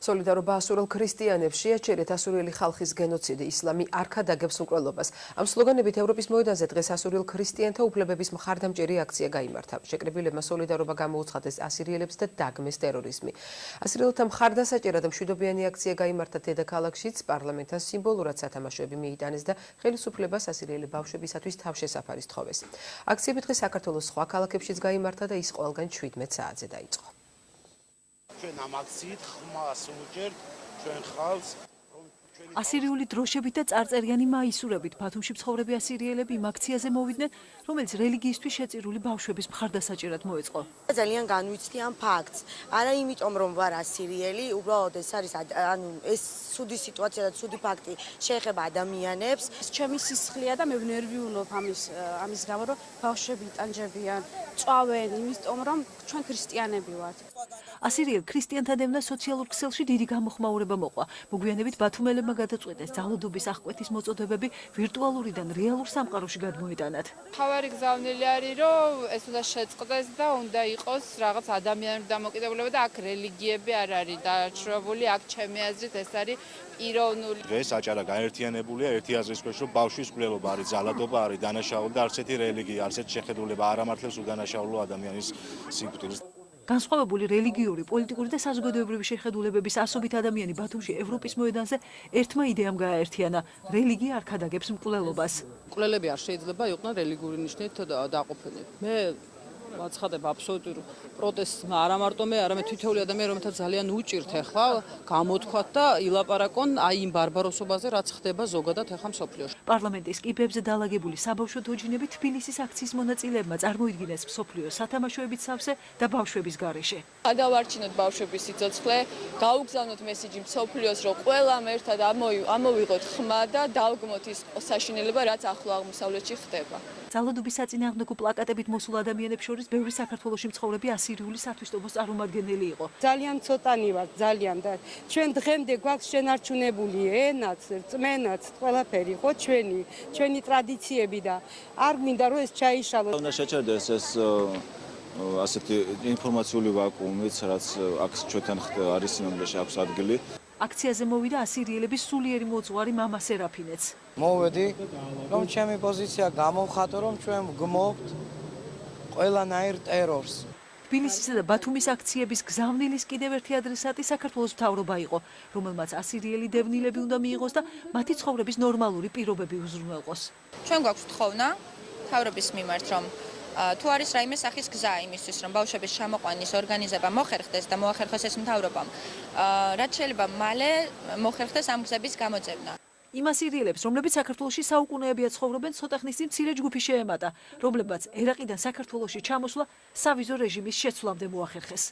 სოლიდარობა ასურელ ქრისტიანებს შეაჩერეთ ასურელი ხალხის გენოციდი, ისლამი არ ქადაგებს მკვლელობას. ამ სლოგანებით ევროპის მოედანზე დღეს ასურელ ქრისტიანთა უფლებების მხარდამჭერი აქცია გაიმართა. შეკრებილებმა სოლიდარობა გამოუცხადეს ასირიელებს და დაგმეს ტერორიზმი. ასირიელთა მხარდასაჭერად მშვიდობიანი აქცია გაიმართა დედაქალაქშიც, პარლამენტთან სიმბოლურად სათამაშოები მიიტანეს და ხელისუფლებას ასირიელი ბავშვებისათვის თავშესაფარი სთხოვეს. აქციები დღეს საქართველოს სხვა ქალაქებშიც გაიმართა და ის ყველგან 17 საათზე დაიწყო. ჩვენ ამ აქციით ხმას უჭერთ ჩვენ ხალხს ასირიული დროშებით და წარწერიანი მაისურებით ბათუმში მცხოვრები ასირიელები იმ აქციაზე მოვიდნენ, რომელიც რელიგიისთვის შეწირული ბავშვების მხარდასაჭერად მოეწყო. ძალიან განვიცდი ამ ფაქტს. არა იმიტომ რომ ვარ ასირიელი, უბრალოდ ეს არის ეს ცუდი სიტუაცია და ცუდი ფაქტი შეეხება ადამიანებს. ჩემი სისხლია და მე ნერვიულობ ამის გამო, რომ ბავშვები ტანჯებიან, წვავენ, იმიტომ რომ ჩვენ ქრისტიანები ვართ. ასირიელ ქრისტიანთა დევნა სოციალურ ქსელში დიდი გამოხმაურება მოყვა. მოგვიანებით ბათუმელებმა გადაწყვეტეს ძალადობის აღკვეთის მოწოდებები ვირტუალურიდან რეალურ სამყაროში გადმოეტანათ. მთავარი გზავნილი არის, რომ ეს უნდა შეწყდეს და უნდა იყოს რაღაც ადამიანური დამოკიდებულება და აქ რელიგიები არ არის დაჩრობული, აქ ჩემი აზრით ეს არის პიროვნული. დღეს აჭარა გაერთიანებულია ერთი აზრის ქვეშ, რომ ბავშვის მკვლელობა არის ძალადობა, არის დანაშაული და არც ერთი რელიგია, არც ერთი შეხედულება არ ამართლებს უდანაშაულო ადამიანის სიკვდილს. განსხვავებული რელიგიური, პოლიტიკური და საზოგადოებრივი შეხედულებების ასობით ადამიანი ბათუმში ევროპის მოედანზე ერთმა იდეამ გააერთიანა: რელიგია არ ქადაგებს მკვლელობას. მკვლელები არ შეიძლება იყვნენ რელიგიური ნიშნით დაყოფილი. მე ვაცხადებ აბსოლუტურ პროტესტს, არა მარტო მე, არამედ თითოეული ადამიანი, რომელთა ძალიან უჭირთ ახლა გამოთქვათ და ილაპარაკონ აი იმ ბარბაროსობაზე, რაც ხდება ზოგადად ახლა მსოფლიოში. პარლამენტის კიბეებზე დალაგებული საბავშვო თოჯინები თბილისის აქციის მონაწილეებმა წარმოიდგინეს მსოფლიოს სათამაშოებით სავსე და ბავშვების გარეშე. გადავარჩინოთ ბავშვების სიცოცხლე, გაუგზავნოთ მესიჯი მსოფლიოს, რომ ყველამ ერთად ამოვიღოთ ხმა და დავგმოთ ის საშინელება, რაც ახლო აღმოსავლეთში ხდება. ძალადობის საწინააღმდეგო პლაკატებით მოსულ ადამიანებს შორის ბევრი საქართველოში მცხოვრები ასირიული სათვისტომოს წარმომადგენელი იყო. ძალიან ცოტანი ვართ, ძალიან და ჩვენ დღემდე გვაქვს შენარჩუნებული ენაც, რწმენაც, ყველაფერი, ხო ჩვენი ტრადიციები და არ მინდა რომ ეს ჩაიშალოს. უნდა შეჭერდეს ეს ასეთი ინფორმაციული ვაკუუმიც, რაც აქ ჩვენთან არის სიმემრეში აქვს ადგილი. აქციაზე მოვიდა ასირიელების სულიერი მოძღვარი მამა სერაფინეც. მოვედი, რომ ჩემი პოზიცია გამოვხატო, რომ ჩვენ ვგმობთ ყველანაირ ტერორს. თბილისისა და ბათუმის აქციების გზავნილის კიდევ ერთი ადრესატი საქართველოს მთავრობა იყო, რომელმაც ასირიელი დევნილები უნდა მიიღოს და მათი ცხოვრების ნორმალური პირობები უზრუნველყოს. ჩვენ გვაქვს თხოვნა მთავრობის მიმართ, რომ თუ არის რაიმე სახის გზა იმისთვის, რომ ბავშვების ჩამოყვანის ორგანიზება მოხერხდეს და მოახერხოს ეს მთავრობამ, რაც შეიძლება მალე მოხერხდეს ამ გზების გამოძევნა. იმ ასირიელებს, რომლებიც საქართველოში საუკუნეებია ცხოვრობენ, ცოტა ხნის წინ მცირე ჯგუფი შეემატა, რომლებმაც ერაყიდან საქართველოში ჩამოსვლა სავიზო რეჟიმის შეცვლამდე მოახერხეს.